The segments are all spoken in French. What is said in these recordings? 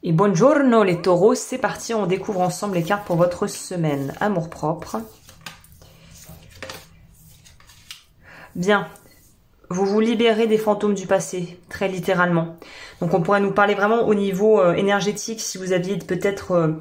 Et buongiorno les taureaux, c'est parti, on découvre ensemble les cartes pour votre semaine. Amour-propre. Bien, vous vous libérez des fantômes du passé, très littéralement. Donc on pourrait nous parler vraiment au niveau énergétique, si vous aviez peut-être...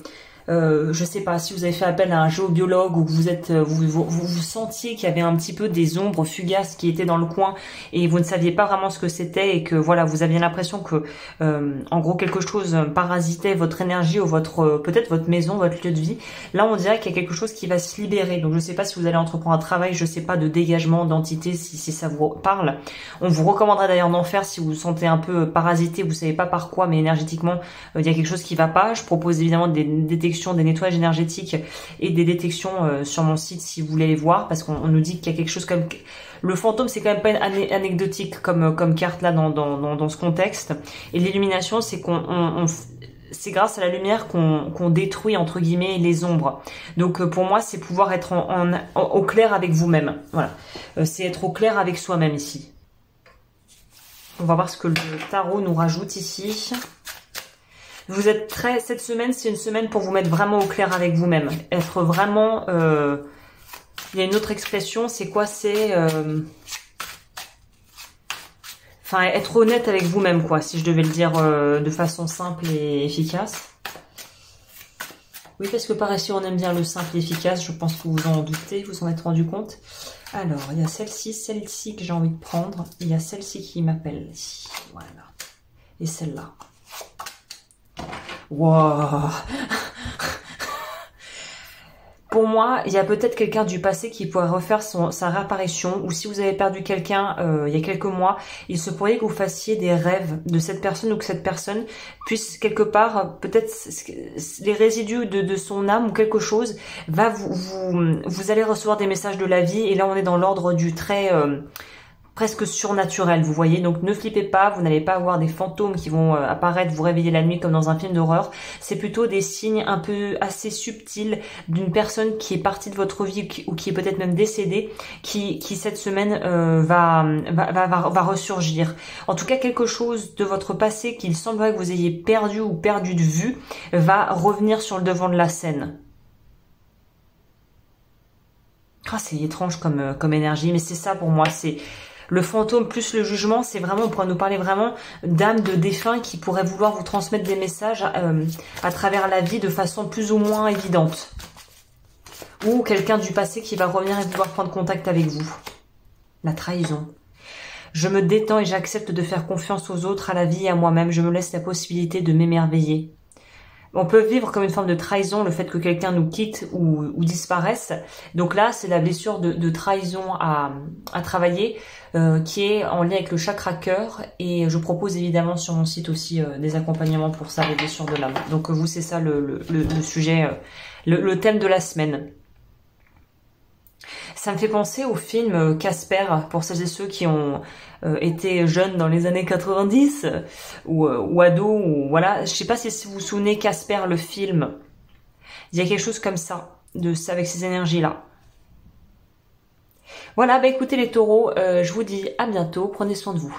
je sais pas, si vous avez fait appel à un géobiologue ou que vous êtes, vous sentiez qu'il y avait un petit peu des ombres fugaces qui étaient dans le coin et vous ne saviez pas vraiment ce que c'était et que voilà, vous aviez l'impression que, en gros, quelque chose parasitait votre énergie ou votre, peut-être votre maison, votre lieu de vie. Là, on dirait qu'il y a quelque chose qui va se libérer. Donc, je sais pas si vous allez entreprendre un travail, je sais pas, de dégagement d'entité, si ça vous parle. On vous recommanderait d'ailleurs d'en faire si vous vous sentez un peu parasité, vous savez pas par quoi, mais énergétiquement, il y a quelque chose qui va pas. Je propose évidemment des des nettoyages énergétiques et des détections sur mon site si vous voulez les voir, parce qu'on nous dit qu'il y a quelque chose comme... Le fantôme, c'est quand même pas anecdotique comme carte là dans ce contexte. Et l'illumination, c'est c'est grâce à la lumière qu'on détruit entre guillemets les ombres. Donc pour moi, c'est pouvoir être au clair avec vous-même. Voilà, c'est être au clair avec soi-même ici. On va voir ce que le tarot nous rajoute ici. Vous êtes cette semaine, c'est une semaine pour vous mettre vraiment au clair avec vous-même. Être vraiment... il y a une autre expression, c'est quoi? C'est... Enfin, être honnête avec vous-même, quoi, si je devais le dire de façon simple et efficace. Oui, parce que par ici, on aime bien le simple et efficace. Je pense que vous en doutez, vous en êtes rendu compte. Alors, il y a celle-ci que j'ai envie de prendre. Il y a celle-ci qui m'appelle. Voilà. Et celle-là. Wow. Pour moi, il y a peut-être quelqu'un du passé qui pourrait refaire sa réapparition, ou si vous avez perdu quelqu'un il y a quelques mois, il se pourrait que vous fassiez des rêves de cette personne ou que cette personne puisse quelque part, peut-être les résidus de son âme ou quelque chose, va vous allez recevoir des messages de la vie, et là on est dans l'ordre du très... presque surnaturel, vous voyez. Donc ne flippez pas, vous n'allez pas avoir des fantômes qui vont apparaître, vous réveiller la nuit comme dans un film d'horreur. C'est plutôt des signes un peu assez subtils d'une personne qui est partie de votre vie ou qui est peut-être même décédée, qui cette semaine va ressurgir. En tout cas, quelque chose de votre passé qu'il semblerait que vous ayez perdu ou perdu de vue va revenir sur le devant de la scène. Ah, c'est étrange comme énergie, mais c'est ça pour moi, c'est... Le fantôme plus le jugement, c'est vraiment, on pourrait nous parler vraiment d'âmes de défunts qui pourraient vouloir vous transmettre des messages à travers la vie de façon plus ou moins évidente. Ou quelqu'un du passé qui va revenir et vouloir prendre contact avec vous. La trahison. Je me détends et j'accepte de faire confiance aux autres, à la vie et à moi-même. Je me laisse la possibilité de m'émerveiller. On peut vivre comme une forme de trahison le fait que quelqu'un nous quitte ou disparaisse. Donc là, c'est la blessure de trahison à travailler qui est en lien avec le chakra cœur. Et je propose évidemment sur mon site aussi des accompagnements pour ça, les blessures de l'âme. Donc vous, c'est ça le sujet, le thème de la semaine. Ça me fait penser au film Casper, pour celles et ceux qui ont été jeunes dans les années 90 ou ados, ou voilà. Je sais pas si vous vous souvenez Casper, le film. Il y a quelque chose comme ça, avec ces énergies-là. Voilà, bah écoutez les taureaux, je vous dis à bientôt, prenez soin de vous.